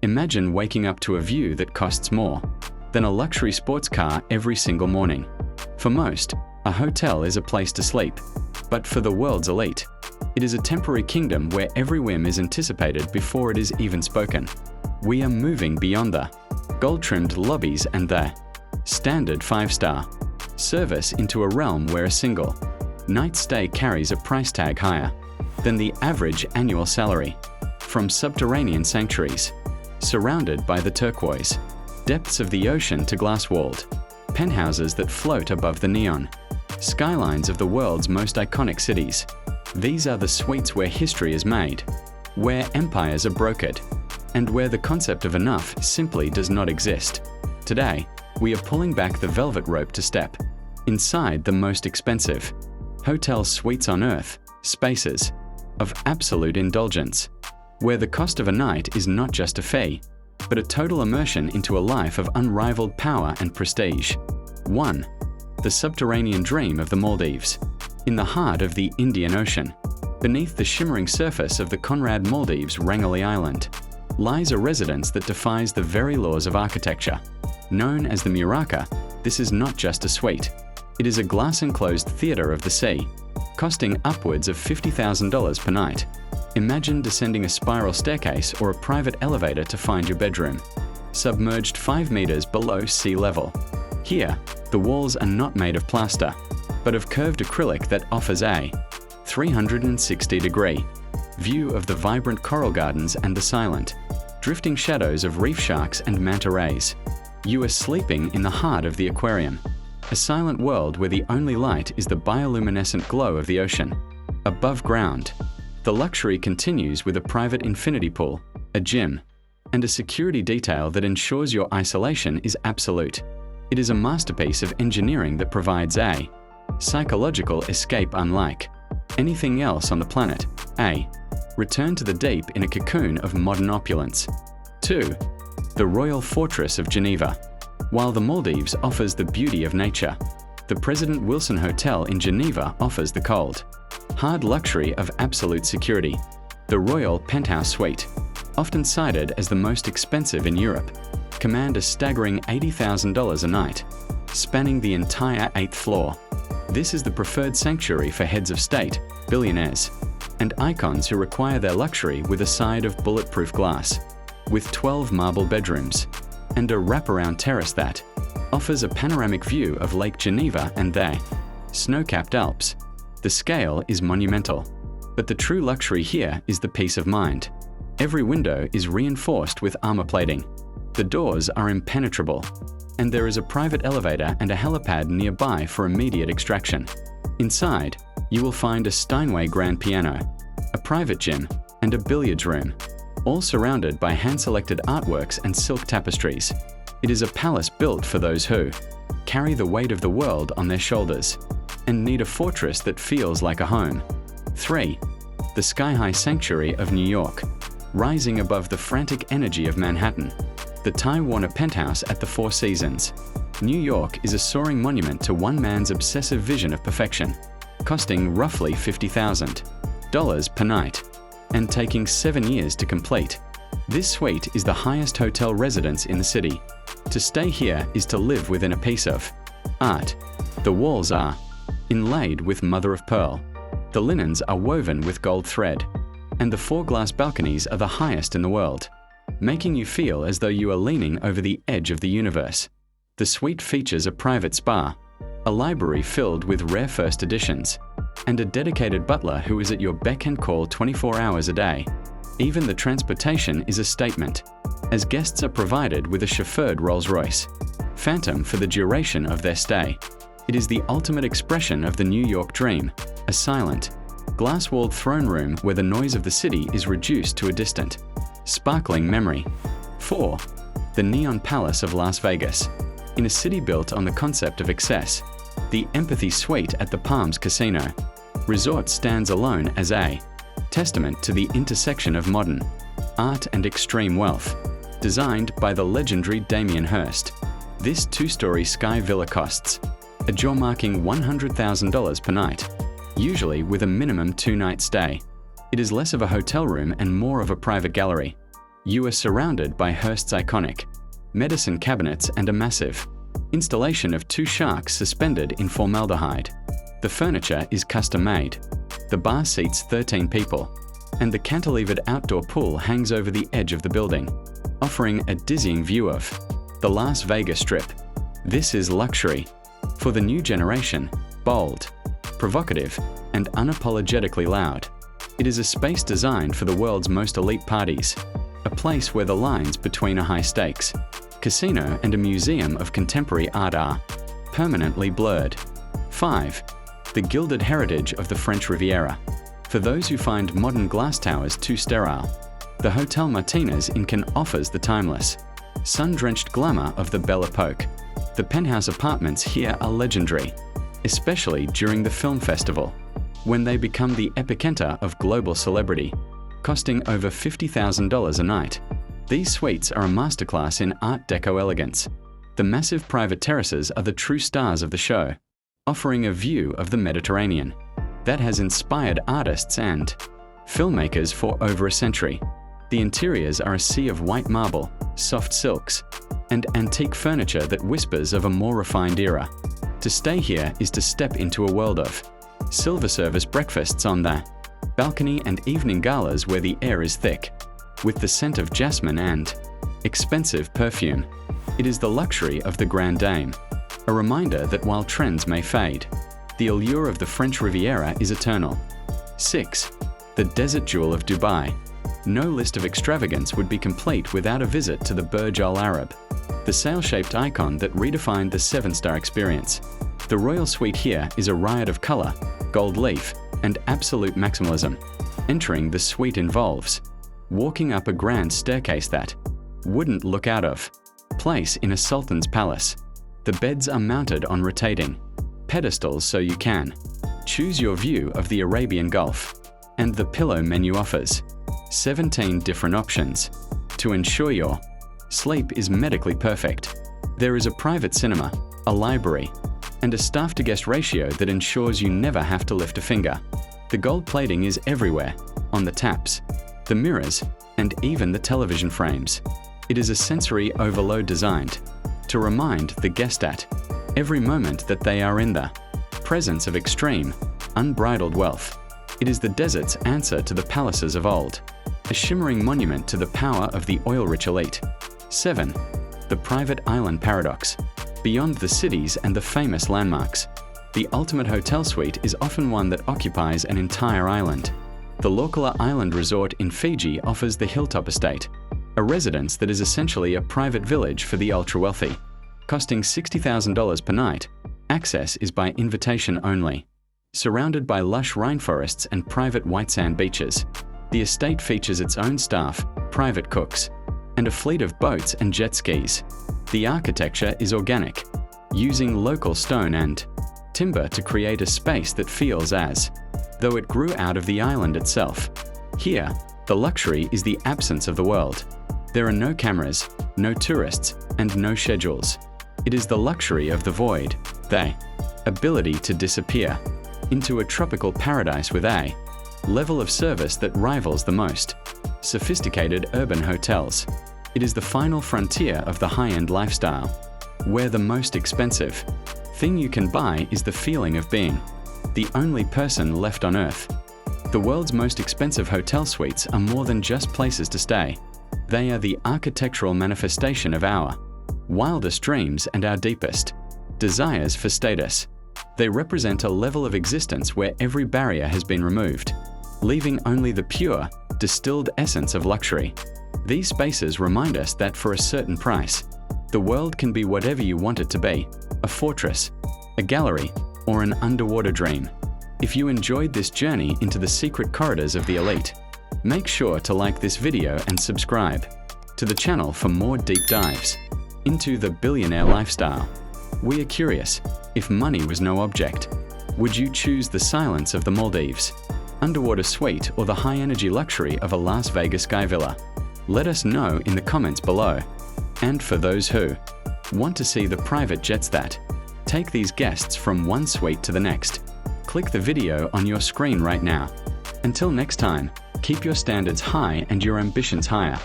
Imagine waking up to a view that costs more than a luxury sports car every single morning. For most, a hotel is a place to sleep, but for the world's elite, it is a temporary kingdom where every whim is anticipated before it is even spoken. We are moving beyond the gold-trimmed lobbies and the standard 5-star service into a realm where a single night stay carries a price tag higher than the average annual salary. From subterranean sanctuaries, surrounded by the turquoise depths of the ocean to glass-walled penthouses that float above the neon skylines of the world's most iconic cities. These are the suites where history is made, where empires are brokered, and where the concept of enough simply does not exist. Today, we are pulling back the velvet rope to step inside the most expensive hotel suites on Earth, spaces of absolute indulgence, where the cost of a night is not just a fee, but a total immersion into a life of unrivaled power and prestige. 1. The subterranean dream of the Maldives. In the heart of the Indian Ocean, beneath the shimmering surface of the Conrad Maldives Rangali Island, lies a residence that defies the very laws of architecture. Known as the Muraka, this is not just a suite. It is a glass-enclosed theater of the sea, costing upwards of $50,000 per night. Imagine descending a spiral staircase or a private elevator to find your bedroom, submerged 5 meters below sea level. Here, the walls are not made of plaster, but of curved acrylic that offers a 360-degree view of the vibrant coral gardens and the silent, drifting shadows of reef sharks and manta rays. You are sleeping in the heart of the aquarium, a silent world where the only light is the bioluminescent glow of the ocean. Above ground, the luxury continues with a private infinity pool, a gym, and a security detail that ensures your isolation is absolute. It is a masterpiece of engineering that provides a psychological escape unlike anything else on the planet. A. Return to the deep in a cocoon of modern opulence. 2. The Royal Fortress of Geneva. While the Maldives offers the beauty of nature, the President Wilson Hotel in Geneva offers the cold, hard luxury of absolute security. The Royal Penthouse Suite, often cited as the most expensive in Europe, command a staggering $80,000 a night, spanning the entire 8th floor. This is the preferred sanctuary for heads of state, billionaires, and icons who require their luxury with a side of bulletproof glass, with 12 marble bedrooms, and a wraparound terrace that offers a panoramic view of Lake Geneva and the snow-capped Alps. The scale is monumental, but the true luxury here is the peace of mind. Every window is reinforced with armor plating. The doors are impenetrable, and there is a private elevator and a helipad nearby for immediate extraction. Inside, you will find a Steinway grand piano, a private gym, and a billiards room, all surrounded by hand-selected artworks and silk tapestries. It is a palace built for those who carry the weight of the world on their shoulders and need a fortress that feels like a home. 3. The sky-high sanctuary of New York. Rising above the frantic energy of Manhattan, the Ty Warner Penthouse at the Four Seasons. New York is a soaring monument to one man's obsessive vision of perfection, costing roughly $50,000 per night, and taking 7 years to complete. This suite is the highest hotel residence in the city. To stay here is to live within a piece of art. The walls are inlaid with mother of pearl. The linens are woven with gold thread, and the 4 glass balconies are the highest in the world, making you feel as though you are leaning over the edge of the universe. The suite features a private spa, a library filled with rare first editions, and a dedicated butler who is at your beck and call 24 hours a day. Even the transportation is a statement, as guests are provided with a chauffeured Rolls-Royce Phantom for the duration of their stay. It is the ultimate expression of the New York dream, a silent, glass-walled throne room where the noise of the city is reduced to a distant, sparkling memory. 4. The Neon Palace of Las Vegas. In a city built on the concept of excess, the Empathy Suite at the Palms Casino Resort stands alone as a testament to the intersection of modern art and extreme wealth. Designed by the legendary Damien Hirst, this 2-story sky villa costs a jaw-marking $100,000 per night, usually with a minimum 2-night stay. It is less of a hotel room and more of a private gallery, You are surrounded by Hearst's iconic medicine cabinets and a massive installation of 2 sharks suspended in formaldehyde. The furniture is custom-made. The bar seats 13 people, and the cantilevered outdoor pool hangs over the edge of the building, offering a dizzying view of the Las Vegas Strip. This is luxury for the new generation, bold, provocative, and unapologetically loud. It is a space designed for the world's most elite parties, a place where the lines between a high-stakes casino and a museum of contemporary art are permanently blurred. 5. The gilded heritage of the French Riviera. For those who find modern glass towers too sterile, the Hotel Martinez in Cannes offers the timeless, sun-drenched glamour of the Belle Epoque. The penthouse apartments here are legendary, especially during the film festival, when they become the epicenter of global celebrity, costing over $50,000 a night. These suites are a masterclass in Art Deco elegance. The massive private terraces are the true stars of the show, offering a view of the Mediterranean that has inspired artists and filmmakers for over a century. The interiors are a sea of white marble, soft silks, and antique furniture that whispers of a more refined era. To stay here is to step into a world of silver service breakfasts on the balcony and evening galas where the air is thick with the scent of jasmine and expensive perfume. It is the luxury of the Grande Dame, a reminder that while trends may fade, the allure of the French Riviera is eternal. 6. The desert jewel of Dubai. No list of extravagance would be complete without a visit to the Burj Al Arab, the sail-shaped icon that redefined the 7-star experience. The royal suite here is a riot of color, gold leaf, and absolute maximalism. Entering the suite involves walking up a grand staircase that wouldn't look out of place in a sultan's palace. The beds are mounted on rotating pedestals so you can choose your view of the Arabian Gulf, and the pillow menu offers 17 different options to ensure your sleep is medically perfect. There is a private cinema, a library, and a staff-to-guest ratio that ensures you never have to lift a finger. The gold plating is everywhere, on the taps, the mirrors, and even the television frames. It is a sensory overload designed to remind the guest at every moment that they are in the presence of extreme, unbridled wealth. It is the desert's answer to the palaces of old, a shimmering monument to the power of the oil-rich elite. 7. The private island paradox. Beyond the cities and the famous landmarks, the ultimate hotel suite is often one that occupies an entire island. The Laucala Island Resort in Fiji offers the Hilltop Estate, a residence that is essentially a private village for the ultra-wealthy. Costing $60,000 per night, access is by invitation only. Surrounded by lush rainforests and private white sand beaches, the estate features its own staff, private cooks, and a fleet of boats and jet skis. The architecture is organic, using local stone and timber to create a space that feels as though it grew out of the island itself. Here, the luxury is the absence of the world. There are no cameras, no tourists, and no schedules. It is the luxury of the void, the ability to disappear into a tropical paradise with a level of service that rivals the most sophisticated urban hotels. It is the final frontier of the high-end lifestyle, where the most expensive thing you can buy is the feeling of being the only person left on Earth. The world's most expensive hotel suites are more than just places to stay. They are the architectural manifestation of our wildest dreams and our deepest desires for status. They represent a level of existence where every barrier has been removed, leaving only the pure, distilled essence of luxury. These spaces remind us that for a certain price, the world can be whatever you want it to be: a fortress, a gallery, or an underwater dream. If you enjoyed this journey into the secret corridors of the elite, make sure to like this video and subscribe to the channel for more deep dives into the billionaire lifestyle. We are curious, if money was no object, would you choose the silence of the Maldives, underwater suite, or the high-energy luxury of a Las Vegas sky villa? Let us know in the comments below. And for those who want to see the private jets that take these guests from one suite to the next, click the video on your screen right now. Until next time, keep your standards high and your ambitions higher.